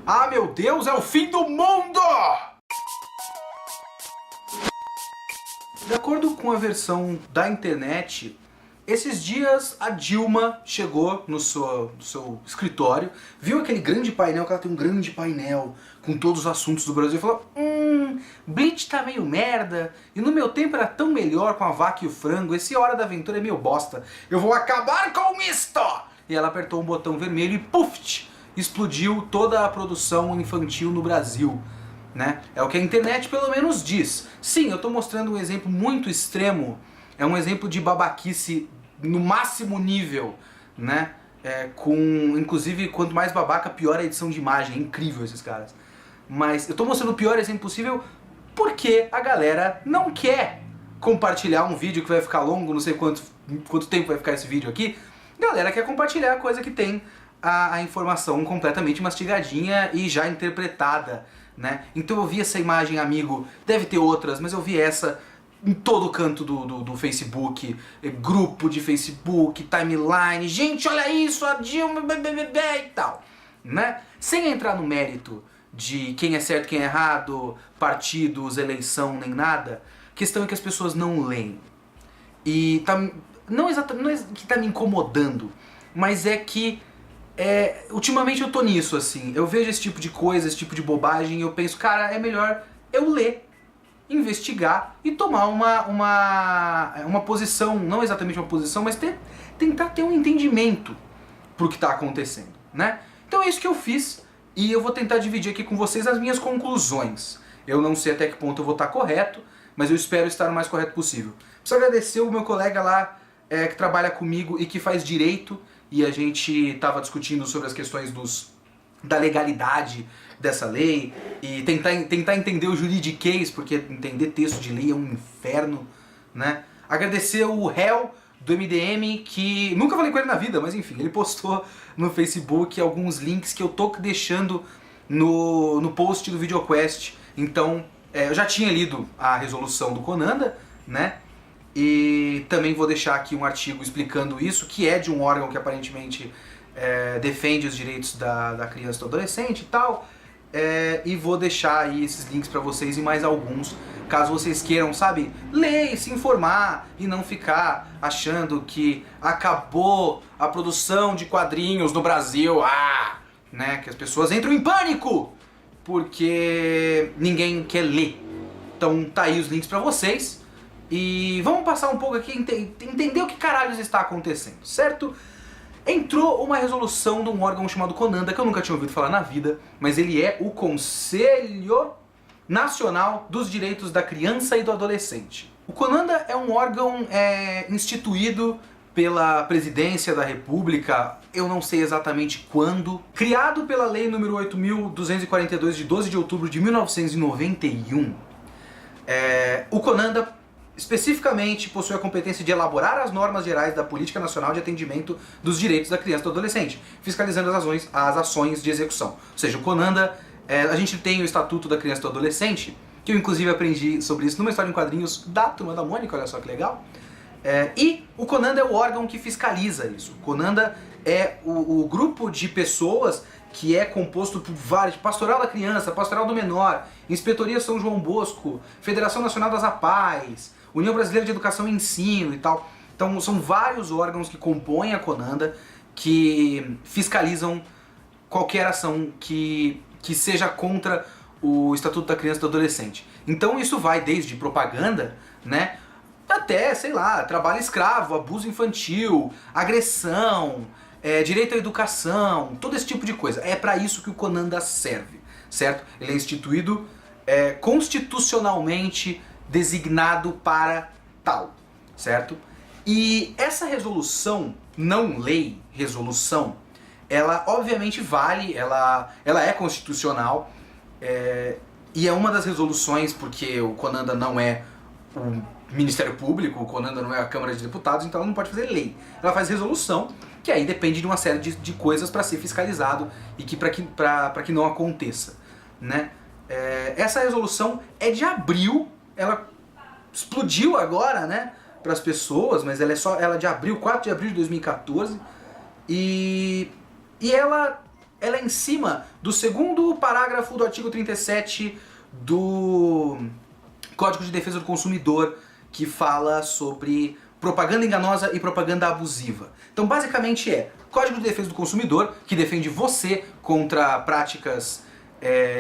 Ah, meu Deus, é o fim do mundo! De acordo com a versão da internet, esses dias a Dilma chegou no seu escritório, viu aquele grande painel, que ela tem um grande painel com todos os assuntos do Brasil, e falou: Bleach tá meio merda, e no meu tempo era tão melhor com a vaca e o frango, esse Hora da Aventura é meio bosta, eu vou acabar com isto! E ela apertou um botão vermelho e puf! Explodiu toda a produção infantil no Brasil. Né? É o que a internet pelo menos diz. Sim, eu estou mostrando um exemplo muito extremo, é um exemplo de babaquice no máximo nível, né? Inclusive, quanto mais babaca, pior a edição de imagem, é incrível esses caras. Mas eu estou mostrando o pior exemplo possível porque a galera não quer compartilhar um vídeo que vai ficar longo, não sei quanto tempo vai ficar esse vídeo aqui. A galera quer compartilhar a coisa que tem a informação completamente mastigadinha e já interpretada, né? Então eu vi essa imagem, amigo, deve ter outras, mas eu vi essa em todo canto do Facebook, grupo de Facebook, timeline, gente, olha isso, a Dilma, e tal, né? Sem entrar no mérito de quem é certo, quem é errado, partidos, eleição, nem nada, a questão é que as pessoas não leem. E não é que tá me incomodando, mas é que ultimamente eu tô nisso, assim, eu vejo esse tipo de coisa, esse tipo de bobagem e eu penso, cara, é melhor eu ler, investigar e tomar uma posição, não exatamente uma posição, mas tentar ter um entendimento pro que tá acontecendo, né? Então é isso que eu fiz e eu vou tentar dividir aqui com vocês as minhas conclusões. Eu não sei até que ponto eu vou estar correto, mas eu espero estar o mais correto possível. Preciso agradecer o meu colega lá que trabalha comigo e que faz direito, e a gente estava discutindo sobre as questões da legalidade dessa lei e tentar entender o juridiquês, porque entender texto de lei é um inferno, né? Agradecer o réu do MDM, que nunca falei com ele na vida, mas enfim, ele postou no Facebook alguns links que eu tô deixando no post do VideoQuest. Então, eu já tinha lido a resolução do Conanda, né? E também vou deixar aqui um artigo explicando isso, que é de um órgão que aparentemente defende os direitos da criança e do adolescente e tal. E vou deixar aí esses links pra vocês e mais alguns, caso vocês queiram, sabe, ler e se informar e não ficar achando que acabou a produção de quadrinhos no Brasil, né, que as pessoas entram em pânico porque ninguém quer ler. Então tá aí os links pra vocês. E vamos passar um pouco aqui, entender o que caralhos está acontecendo, certo? Entrou uma resolução de um órgão chamado Conanda, que eu nunca tinha ouvido falar na vida, mas ele é o Conselho Nacional dos Direitos da Criança e do Adolescente. O Conanda é um órgão instituído pela Presidência da República, eu não sei exatamente quando, criado pela Lei nº 8.242 de 12 de outubro de 1991. O Conanda especificamente possui a competência de elaborar as normas gerais da Política Nacional de Atendimento dos Direitos da Criança e do Adolescente, fiscalizando as ações de execução. Ou seja, o Conanda, a gente tem o Estatuto da Criança e do Adolescente, que eu inclusive aprendi sobre isso numa história em quadrinhos da Turma da Mônica, olha só que legal. E o Conanda é o órgão que fiscaliza isso. O Conanda é o grupo de pessoas que é composto por vários, Pastoral da Criança, Pastoral do Menor, Inspetoria São João Bosco, Federação Nacional das APAES, União Brasileira de Educação e Ensino e tal. Então são vários órgãos que compõem a Conanda que fiscalizam qualquer ação que seja contra o Estatuto da Criança e do Adolescente. Então isso vai desde propaganda, né, até, sei lá, trabalho escravo, abuso infantil, agressão, direito à educação, todo esse tipo de coisa. É para isso que o Conanda serve, certo? Ele é instituído constitucionalmente designado para tal, certo? E essa resolução, não lei, resolução, ela obviamente vale, ela é constitucional, e é uma das resoluções, porque o Conanda não é o Ministério Público, o Conanda não é a Câmara de Deputados, então ela não pode fazer lei. Ela faz resolução, que aí depende de uma série de coisas para ser fiscalizado e para que não aconteça, né? Essa resolução é de abril, ela explodiu agora, né, para as pessoas, mas ela é de abril, 4 de abril de 2014, e ela ela é em cima do segundo parágrafo do artigo 37 do Código de Defesa do Consumidor, que fala sobre propaganda enganosa e propaganda abusiva. Então basicamente é Código de Defesa do Consumidor, que defende você contra práticas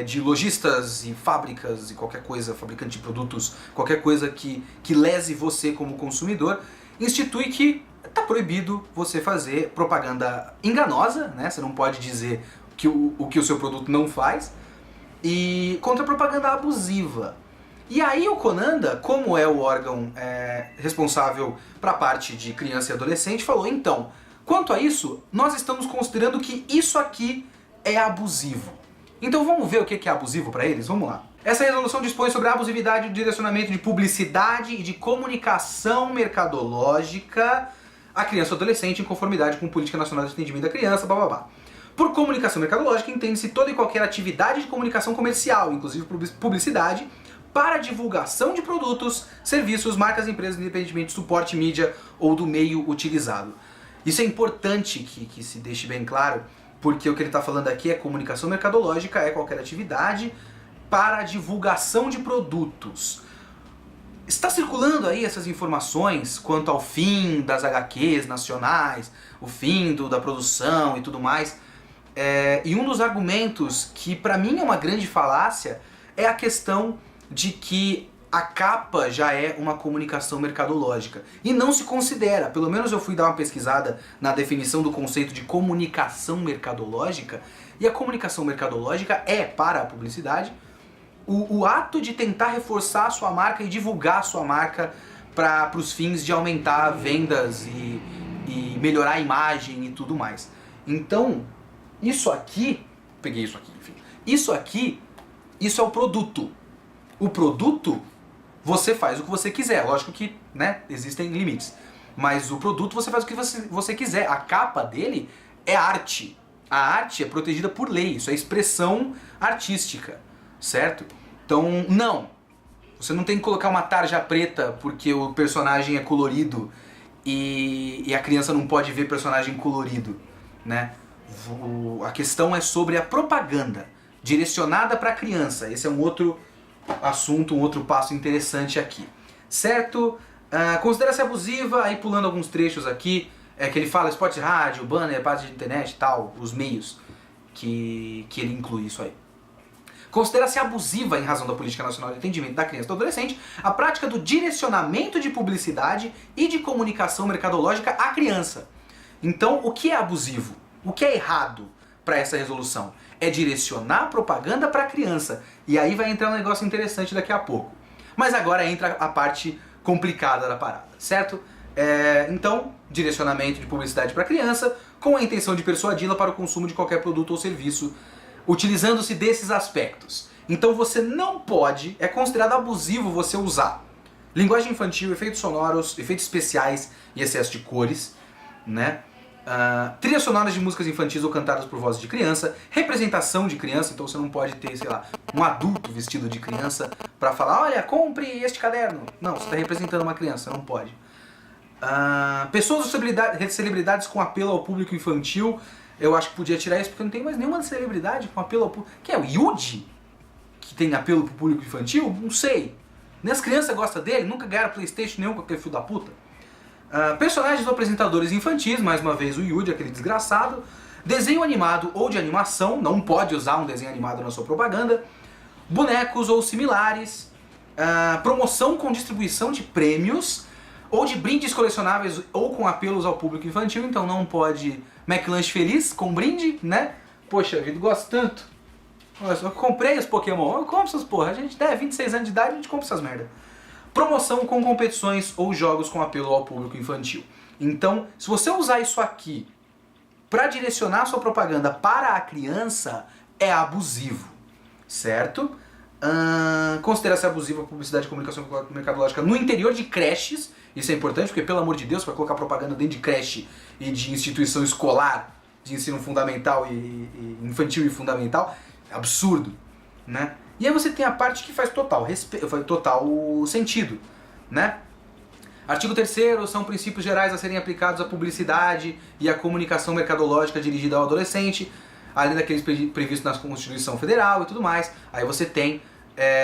de lojistas e fábricas e qualquer coisa, fabricante de produtos, qualquer coisa que lese você como consumidor, institui que está proibido você fazer propaganda enganosa, né? Você não pode dizer o que o seu produto não faz, e contra propaganda abusiva. E aí o Conanda, como é o órgão responsável para a parte de criança e adolescente, falou, então, quanto a isso, nós estamos considerando que isso aqui é abusivo. Então vamos ver o que é abusivo para eles? Vamos lá. Essa resolução dispõe sobre a abusividade do direcionamento de publicidade e de comunicação mercadológica à criança ou adolescente em conformidade com a Política Nacional de Atendimento da Criança, blá blá blá. Por comunicação mercadológica entende-se toda e qualquer atividade de comunicação comercial, inclusive publicidade, para divulgação de produtos, serviços, marcas, empresas, independentemente de suporte, mídia ou do meio utilizado. Isso é importante que se deixe bem claro, porque o que ele está falando aqui é comunicação mercadológica, é qualquer atividade para a divulgação de produtos. Está circulando aí essas informações quanto ao fim das HQs nacionais, o fim da produção e tudo mais. E um dos argumentos que para mim é uma grande falácia é a questão de que a capa já é uma comunicação mercadológica. E não se considera, pelo menos eu fui dar uma pesquisada na definição do conceito de comunicação mercadológica, e a comunicação mercadológica é, para a publicidade, o ato de tentar reforçar a sua marca e divulgar a sua marca para os fins de aumentar vendas e melhorar a imagem e tudo mais. Então, isso aqui, peguei isso aqui, enfim, isso é o produto. O produto, você faz o que você quiser, lógico que, né, existem limites, mas o produto você faz o que você quiser, a capa dele é arte. A arte é protegida por lei, isso é expressão artística, certo? Então, não, você não tem que colocar uma tarja preta porque o personagem é colorido e a criança não pode ver personagem colorido, né? A questão é sobre a propaganda direcionada para a criança. Esse é um outro assunto, um outro passo interessante aqui, certo? Considera-se abusiva, aí pulando alguns trechos aqui, que ele fala spot de rádio, banner, página de internet e tal, os meios que ele inclui isso aí. Considera-se abusiva, em razão da Política Nacional de Atendimento da Criança e do Adolescente, a prática do direcionamento de publicidade e de comunicação mercadológica à criança. Então, o que é abusivo? O que é errado para essa resolução? É direcionar a propaganda para a criança. E aí vai entrar um negócio interessante daqui a pouco. Mas agora entra a parte complicada da parada, certo? Então, direcionamento de publicidade para a criança com a intenção de persuadi-la para o consumo de qualquer produto ou serviço, utilizando-se desses aspectos. Então você não pode, é considerado abusivo você usar linguagem infantil, efeitos sonoros, efeitos especiais e excesso de cores, né? Trilhas sonoras de músicas infantis ou cantadas por vozes de criança, representação de criança, então você não pode ter, sei lá, um adulto vestido de criança pra falar, olha, compre este caderno. Não, você está representando uma criança, não pode. Pessoas ou celebridades com apelo ao público infantil, eu acho que podia tirar isso porque não tem mais nenhuma celebridade com apelo ao público. Que é o Yuji? Que tem apelo pro público infantil? Não sei. Nem as crianças gostam dele, nunca ganharam PlayStation nenhum com aquele filho da puta. Personagens ou apresentadores infantis, mais uma vez o Yuji, aquele desgraçado. Desenho animado ou de animação, não pode usar um desenho animado na sua propaganda. Bonecos ou similares. Promoção com distribuição de prêmios ou de brindes colecionáveis ou com apelos ao público infantil, então não pode McLanche feliz com brinde, né? Poxa vida, gosto tanto. Eu comprei os Pokémon, eu compro essas porra, a gente 26 anos de idade, a gente compra essas merda. Promoção com competições ou jogos com apelo ao público infantil. Então, se você usar isso aqui para direcionar sua propaganda para a criança, é abusivo, certo? Considera-se abusiva a publicidade de comunicação mercadológica no interior de creches. Isso é importante porque, pelo amor de Deus, para colocar propaganda dentro de creche e de instituição escolar, de ensino fundamental e infantil e fundamental, é absurdo, né? E aí você tem a parte que faz total sentido, né? Artigo 3º são princípios gerais a serem aplicados à publicidade e à comunicação mercadológica dirigida ao adolescente. além daqueles previstos na Constituição Federal e tudo mais. Aí você tem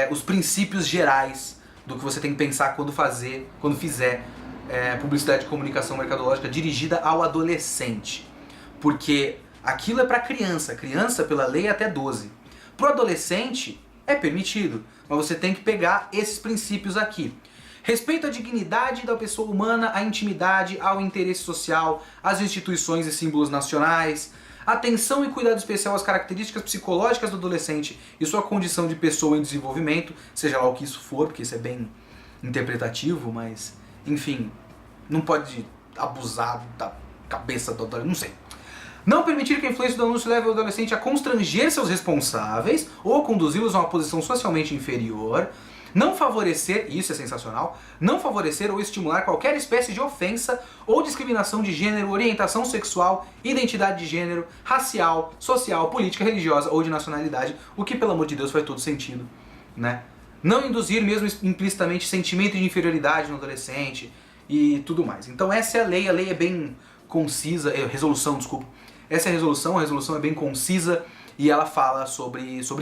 os princípios gerais do que você tem que pensar quando fizer publicidade de comunicação mercadológica dirigida ao adolescente. Porque aquilo é para criança, criança pela lei é até 12. Pro adolescente é permitido, mas você tem que pegar esses princípios aqui. Respeito à dignidade da pessoa humana, à intimidade, ao interesse social, às instituições e símbolos nacionais, atenção e cuidado especial às características psicológicas do adolescente e sua condição de pessoa em desenvolvimento, seja lá o que isso for, porque isso é bem interpretativo, mas enfim, não pode abusar da cabeça do adolescente, não sei. Não permitir que a influência do anúncio leve o adolescente a constranger seus responsáveis ou conduzi-los a uma posição socialmente inferior. Não favorecer, e isso é sensacional, não favorecer ou estimular qualquer espécie de ofensa ou discriminação de gênero, orientação sexual, identidade de gênero, racial, social, política, religiosa ou de nacionalidade, o que, pelo amor de Deus, faz todo sentido, né? Não induzir mesmo implicitamente sentimento de inferioridade no adolescente e tudo mais. Então essa é a lei é bem concisa, resolução, desculpa. Essa é a resolução é bem concisa e ela fala sobre isso,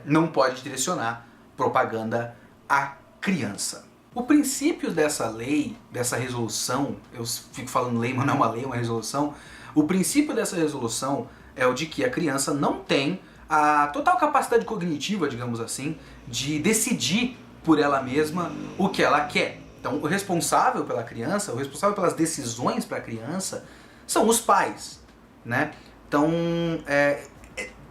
não pode direcionar propaganda à criança. O princípio dessa lei, dessa resolução, eu fico falando lei, mas não é uma lei, é uma resolução. O princípio dessa resolução é o de que a criança não tem a total capacidade cognitiva, digamos assim, de decidir por ela mesma o que ela quer. Então, o responsável pela criança, o responsável pelas decisões para a criança, são os pais, né? Então,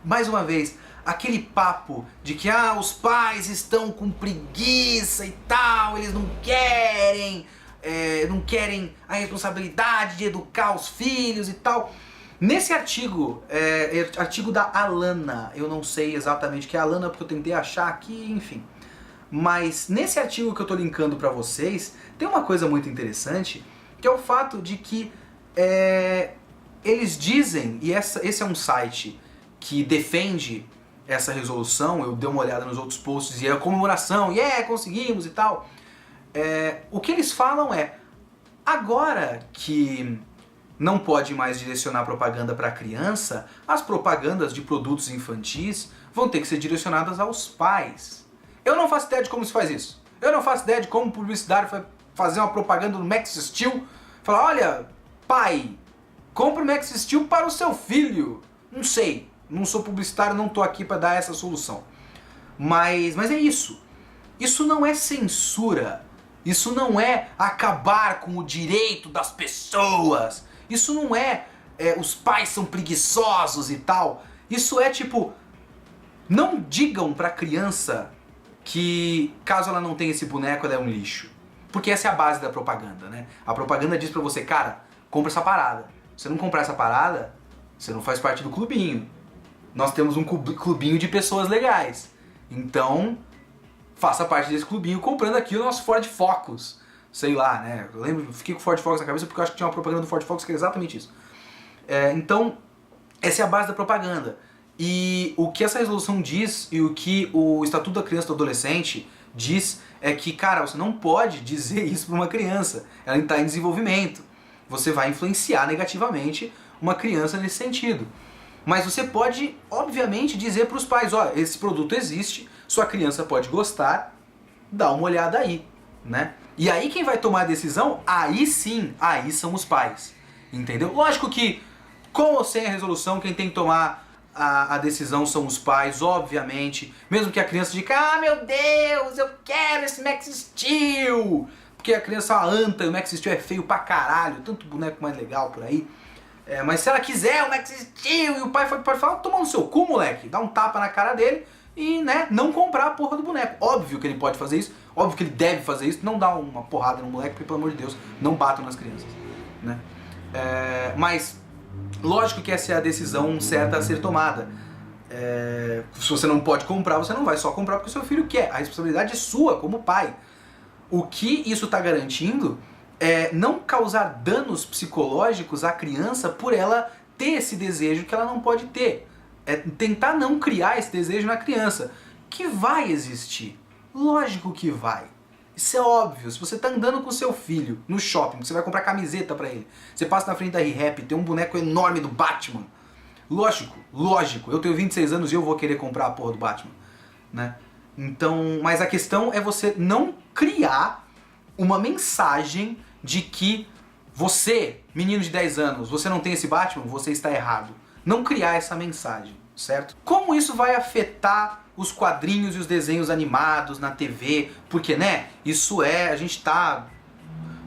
mais uma vez, aquele papo de que os pais estão com preguiça e tal, eles não querem a responsabilidade de educar os filhos e tal. Nesse artigo, artigo da Alana, eu não sei exatamente o que é Alana porque eu tentei achar aqui, enfim. Mas nesse artigo que eu tô linkando pra vocês, tem uma coisa muito interessante, que é o fato de que eles dizem, e esse é um site que defende essa resolução, eu dei uma olhada nos outros posts e é a comemoração, conseguimos e tal. O que eles falam agora que não pode mais direcionar propaganda para criança, as propagandas de produtos infantis vão ter que ser direcionadas aos pais. Eu não faço ideia de como se faz isso. Eu não faço ideia de como o publicitário vai fazer uma propaganda no Max Steel, falar, olha, pai, compre o Max Steel para o seu filho. Não sei. Não sou publicitário, não estou aqui para dar essa solução. Mas é isso. Isso não é censura. Isso não é acabar com o direito das pessoas. Isso não é os pais são preguiçosos e tal. Isso é tipo, não digam para a criança que caso ela não tenha esse boneco, ela é um lixo. Porque essa é a base da propaganda, né? A propaganda diz para você, cara, compra essa parada. Se você não comprar essa parada, você não faz parte do clubinho. Nós temos um clubinho de pessoas legais. Então, faça parte desse clubinho comprando aqui o nosso Ford Focus. Sei lá, né? Eu lembro, fiquei com o Ford Focus na cabeça porque eu acho que tinha uma propaganda do Ford Focus que era exatamente isso. Então, essa é a base da propaganda. E o que essa resolução diz e o que o Estatuto da Criança e do Adolescente diz é que, cara, você não pode dizer isso para uma criança. Ela está em desenvolvimento. Você vai influenciar negativamente uma criança nesse sentido. Mas você pode, obviamente, dizer para os pais, esse produto existe, sua criança pode gostar, dá uma olhada aí, né? E aí quem vai tomar a decisão, aí sim, aí são os pais, entendeu? Lógico que, com ou sem a resolução, quem tem que tomar a decisão são os pais, obviamente, mesmo que a criança diga, meu Deus, eu quero esse Max Steel, porque a criança é uma anta e o Max Steel é feio pra caralho, tanto boneco mais legal por aí. Mas se ela quiser o Max Steel e o pai pode falar, toma no seu cu, moleque, dá um tapa na cara dele e, né, não comprar a porra do boneco. Óbvio que ele pode fazer isso, óbvio que ele deve fazer isso, não dá uma porrada no moleque, porque pelo amor de Deus, não batam nas crianças, né? Mas, lógico que essa é a decisão certa a ser tomada. Se você não pode comprar, você não vai só comprar porque o seu filho quer, a responsabilidade é sua como pai. O que isso está garantindo não causar danos psicológicos à criança por ela ter esse desejo que ela não pode ter. Tentar não criar esse desejo na criança, que vai existir. Lógico que vai. Isso é óbvio. Se você está andando com seu filho no shopping, você vai comprar camiseta para ele, você passa na frente da ReHap, tem um boneco enorme do Batman, Lógico, eu tenho 26 anos e eu vou querer comprar a porra do Batman, né? Então, mas a questão é você não criar uma mensagem de que você, menino de 10 anos, você não tem esse Batman, você está errado. Não criar essa mensagem, certo? Como isso vai afetar os quadrinhos e os desenhos animados na TV? Porque, né, a gente tá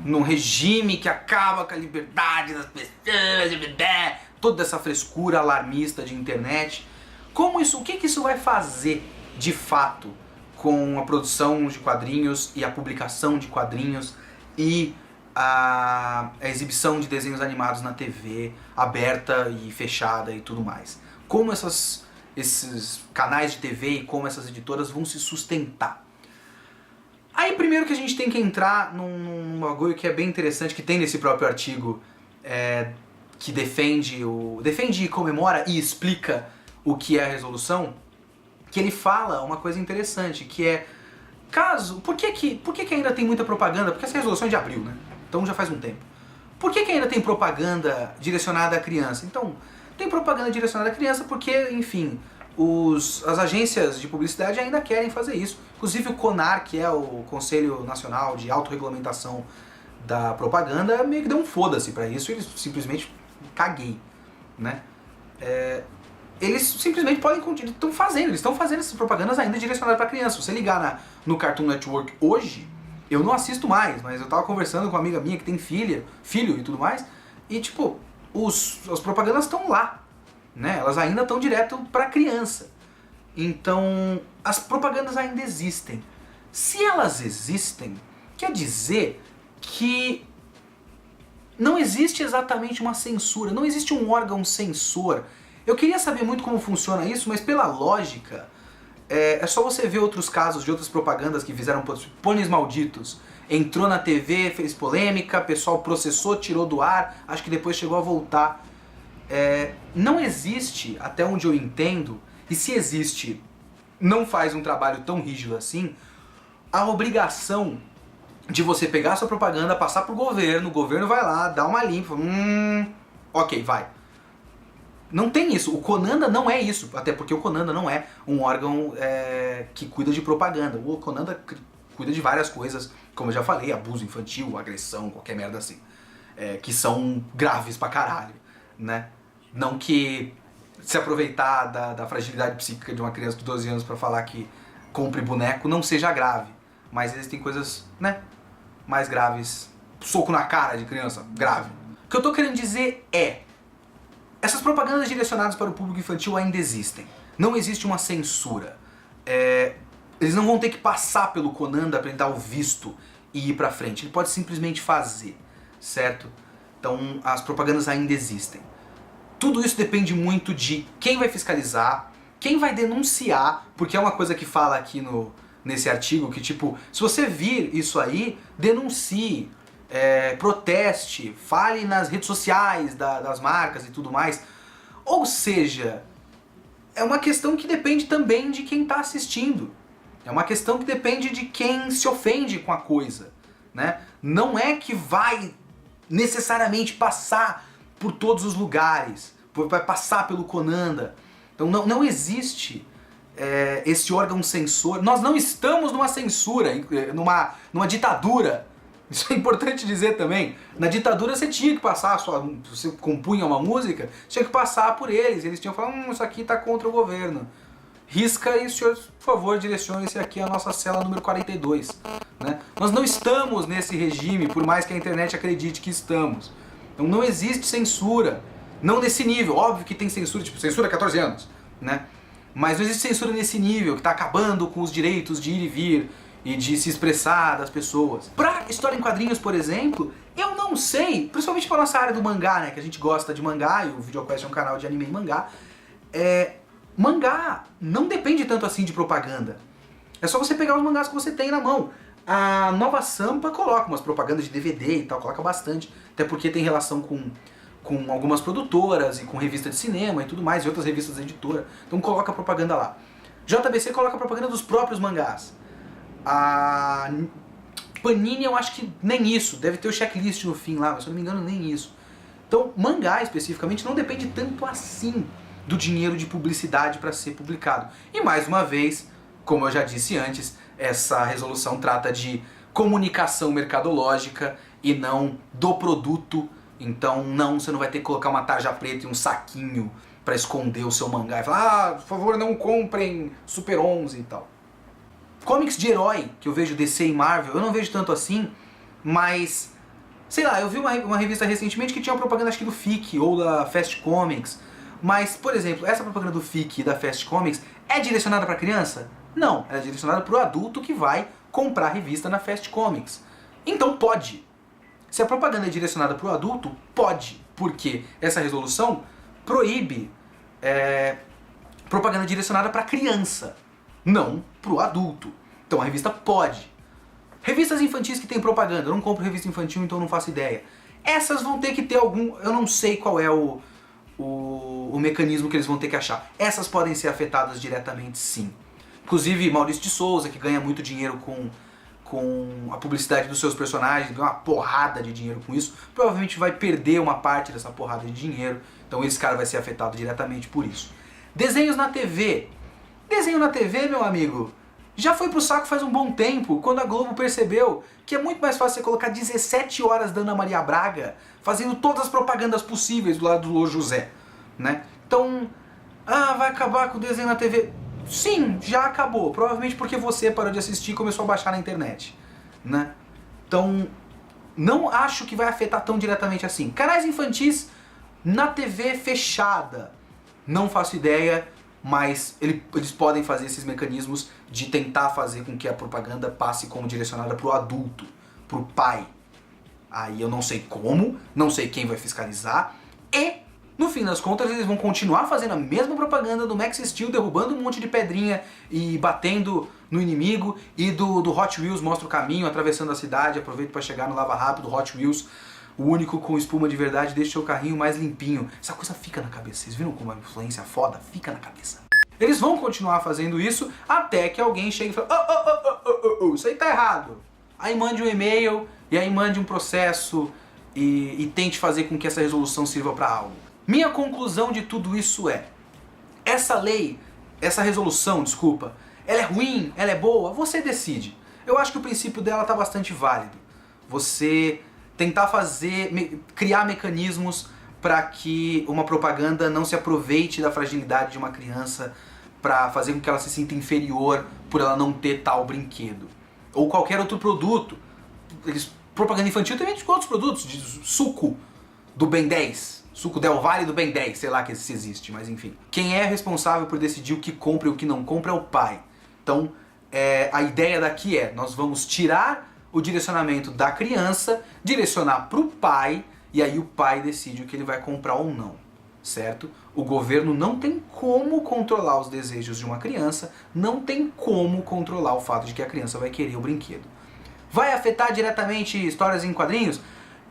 num regime que acaba com a liberdade das pessoas, toda essa frescura alarmista de internet. O que isso vai fazer, de fato, com a produção de quadrinhos e a publicação de quadrinhos e a exibição de desenhos animados na TV, aberta e fechada e tudo mais? Como esses canais de TV e como essas editoras vão se sustentar? Aí primeiro que a gente tem que entrar num bagulho que é bem interessante, que tem nesse próprio artigo, que defende e comemora e explica o que é a resolução, que ele fala uma coisa interessante, que é, por que ainda tem muita propaganda? Porque essa resolução é de abril, né? Então já faz um tempo. Por que ainda tem propaganda direcionada à criança? Então, tem propaganda direcionada à criança porque, enfim, as agências de publicidade ainda querem fazer isso. Inclusive o CONAR, que é o Conselho Nacional de Autorregulamentação da Propaganda, meio que deu um foda-se pra isso, eles simplesmente caguei, né? Eles simplesmente estão fazendo essas propagandas ainda direcionadas pra criança. Se você ligar no Cartoon Network hoje, eu não assisto mais, mas eu tava conversando com uma amiga minha que tem filho e tudo mais, e tipo, as propagandas estão lá, né? Elas ainda estão direto pra criança. Então, as propagandas ainda existem. Se elas existem, quer dizer que não existe exatamente uma censura, não existe um órgão censor. Eu queria saber muito como funciona isso, mas pela lógica, é só você ver outros casos de outras propagandas que fizeram Pôneis Malditos. Entrou na TV, fez polêmica, pessoal processou, tirou do ar, acho que depois chegou a voltar. Não existe, até onde eu entendo, e se existe, não faz um trabalho tão rígido assim, a obrigação de você pegar a sua propaganda, passar pro governo, o governo vai lá, dá uma limpa, ok, vai. Não tem isso, o Conanda não é isso, até porque o Conanda não é um órgão que cuida de propaganda. O Conanda cuida de várias coisas, como eu já falei, abuso infantil, agressão, qualquer merda assim, que são graves pra caralho, né? Não que se aproveitar da fragilidade psíquica de uma criança de 12 anos pra falar que compre boneco não seja grave, mas existem coisas, né, mais graves. Soco na cara de criança, grave. O que eu tô querendo dizer essas propagandas direcionadas para o público infantil ainda existem. Não existe uma censura. Eles não vão ter que passar pelo Conanda para ele dar o visto e ir pra frente. Ele pode simplesmente fazer, certo? Então as propagandas ainda existem. Tudo isso depende muito de quem vai fiscalizar, quem vai denunciar, porque é uma coisa que fala aqui nesse artigo, que tipo, se você vir isso aí, denuncie, proteste, fale nas redes sociais das marcas e tudo mais. Ou seja, é uma questão que depende também de quem está assistindo. É uma questão que depende de quem se ofende com a coisa, né? Não é que vai necessariamente passar por todos os lugares, vai passar pelo Conanda. Então não existe esse órgão censor. Nós não estamos numa censura, numa ditadura. Isso é importante dizer também. Na ditadura você tinha que passar, você compunha uma música, tinha que passar por eles tinham que falar, isso aqui está contra o governo. Risca e o senhor, por favor, direcione esse aqui à nossa cela número 42. Né? Nós não estamos nesse regime, por mais que a internet acredite que estamos. Então não existe censura. Não nesse nível. Óbvio que tem censura, tipo censura 14 anos. Né? Mas não existe censura nesse nível, que está acabando com os direitos de ir e vir e de se expressar das pessoas. Pra história em quadrinhos, por exemplo, eu não sei, principalmente pra nossa área do mangá, né, que a gente gosta de mangá, e o VideoQuest é um canal de anime e mangá, mangá não depende tanto assim de propaganda. É só você pegar os mangás que você tem na mão. A Nova Sampa coloca umas propagandas de DVD e tal, coloca bastante, até porque tem relação com algumas produtoras e com revista de cinema e tudo mais, e outras revistas da editora, então coloca propaganda lá. JBC coloca propaganda dos próprios mangás. A Panini eu acho que nem isso, deve ter o checklist no fim lá, mas se eu não me engano nem isso. Então mangá especificamente não depende tanto assim do dinheiro de publicidade para ser publicado. E mais uma vez, como eu já disse antes, essa resolução trata de comunicação mercadológica e não do produto. Então não, você não vai ter que colocar uma tarja preta e um saquinho para esconder o seu mangá e falar, por favor, não comprem Super 11 e tal. Comics de herói, que eu vejo DC e Marvel, eu não vejo tanto assim, mas, sei lá, eu vi uma revista recentemente que tinha uma propaganda, acho que do FIC ou da Fast Comics, mas, por exemplo, essa propaganda do FIC e da Fast Comics é direcionada para criança? Não, ela é direcionada para o adulto que vai comprar a revista na Fast Comics. Então pode. Se a propaganda é direcionada para o adulto, pode, porque essa resolução proíbe propaganda direcionada para criança, não para o adulto. Então a revista pode. Revistas infantis que tem propaganda, eu não compro revista infantil, então não faço ideia. Essas vão ter que ter algum, eu não sei qual é o mecanismo que eles vão ter que achar. Essas podem ser afetadas diretamente, sim. Inclusive Maurício de Souza, que ganha muito dinheiro com a publicidade dos seus personagens, ganha uma porrada de dinheiro com isso, provavelmente vai perder uma parte dessa porrada de dinheiro, então esse cara vai ser afetado diretamente por isso. Desenhos na TV. Desenho na TV, meu amigo, já foi pro saco faz um bom tempo, quando a Globo percebeu que é muito mais fácil você colocar 17 horas da Ana Maria Braga fazendo todas as propagandas possíveis do lado do Lô José, né? Então, vai acabar com o desenho na TV. Sim, já acabou. Provavelmente porque você parou de assistir e começou a baixar na internet, né? Então, não acho que vai afetar tão diretamente assim. Canais infantis na TV fechada. Não faço ideia, mas eles podem fazer esses mecanismos de tentar fazer com que a propaganda passe como direcionada para o adulto, para o pai. Aí eu não sei como, não sei quem vai fiscalizar e... no fim das contas, eles vão continuar fazendo a mesma propaganda do Max Steel, derrubando um monte de pedrinha e batendo no inimigo, e do Hot Wheels mostra o caminho, atravessando a cidade, aproveita para chegar no Lava Rápido, Hot Wheels, o único com espuma de verdade, deixa o seu carrinho mais limpinho. Essa coisa fica na cabeça, vocês viram como a influência foda fica na cabeça? Eles vão continuar fazendo isso até que alguém chegue e fale, isso aí tá errado. Aí mande um e-mail, e aí mande um processo, e tente fazer com que essa resolução sirva para algo. Minha conclusão de tudo isso é, essa lei, essa resolução, desculpa, ela é ruim, ela é boa, você decide. Eu acho que o princípio dela está bastante válido. Você tentar criar mecanismos para que uma propaganda não se aproveite da fragilidade de uma criança para fazer com que ela se sinta inferior por ela não ter tal brinquedo. Ou qualquer outro produto. Propaganda infantil também de outros produtos, de suco do Ben 10. Suco Del Valle do Ben 10, sei lá que se existe, mas enfim. Quem é responsável por decidir o que compra e o que não compra é o pai. Então, a ideia daqui é, nós vamos tirar o direcionamento da criança, direcionar para o pai, e aí o pai decide o que ele vai comprar ou não, certo? O governo não tem como controlar os desejos de uma criança, não tem como controlar o fato de que a criança vai querer o brinquedo. Vai afetar diretamente histórias em quadrinhos?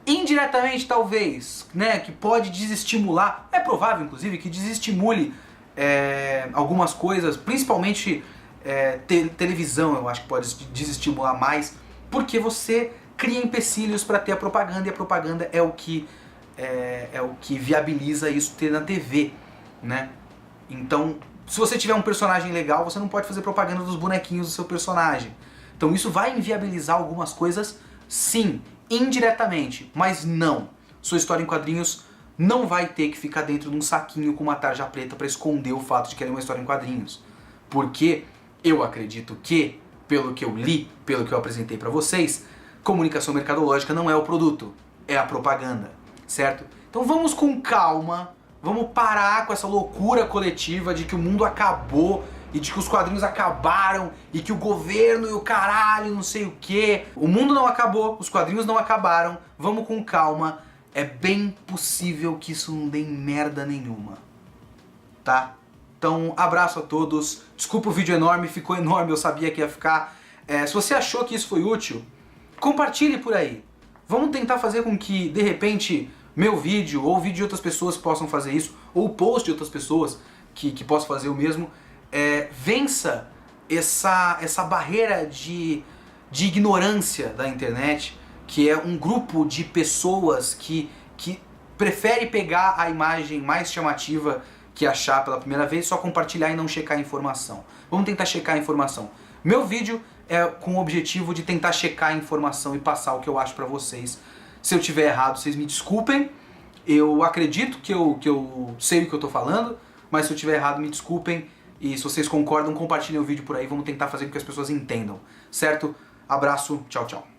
Indiretamente, talvez, né, que pode desestimular, é provável, inclusive, que desestimule algumas coisas, principalmente televisão, eu acho que pode desestimular mais, porque você cria empecilhos para ter a propaganda, e a propaganda é o que viabiliza isso ter na TV, né? Então, se você tiver um personagem legal, você não pode fazer propaganda dos bonequinhos do seu personagem. Então isso vai inviabilizar algumas coisas, sim, indiretamente, mas não. Sua história em quadrinhos não vai ter que ficar dentro de um saquinho com uma tarja preta para esconder o fato de que ela é uma história em quadrinhos. Porque eu acredito que, pelo que eu li, pelo que eu apresentei para vocês, comunicação mercadológica não é o produto, é a propaganda, certo? Então vamos com calma, vamos parar com essa loucura coletiva de que o mundo acabou e de que os quadrinhos acabaram e que o governo e o caralho, não sei o que. O mundo não acabou, os quadrinhos não acabaram, vamos com calma. É bem possível que isso não dê merda nenhuma, tá? Então, abraço a todos. Desculpa o vídeo enorme, ficou enorme, eu sabia que ia ficar. Se você achou que isso foi útil, compartilhe por aí. Vamos tentar fazer com que, de repente, meu vídeo ou o vídeo de outras pessoas possam fazer isso, ou o post de outras pessoas que possam fazer o mesmo, vença essa barreira de ignorância da internet, que é um grupo de pessoas que prefere pegar a imagem mais chamativa que achar pela primeira vez, só compartilhar e não checar a informação. Vamos tentar checar a informação. Meu vídeo é com o objetivo de tentar checar a informação e passar o que eu acho pra vocês. Se eu tiver errado, vocês me desculpem. Eu acredito que eu sei o que eu tô falando, mas se eu tiver errado, me desculpem. E se vocês concordam, compartilhem o vídeo por aí. Vamos tentar fazer com que as pessoas entendam, certo? Abraço, tchau, tchau.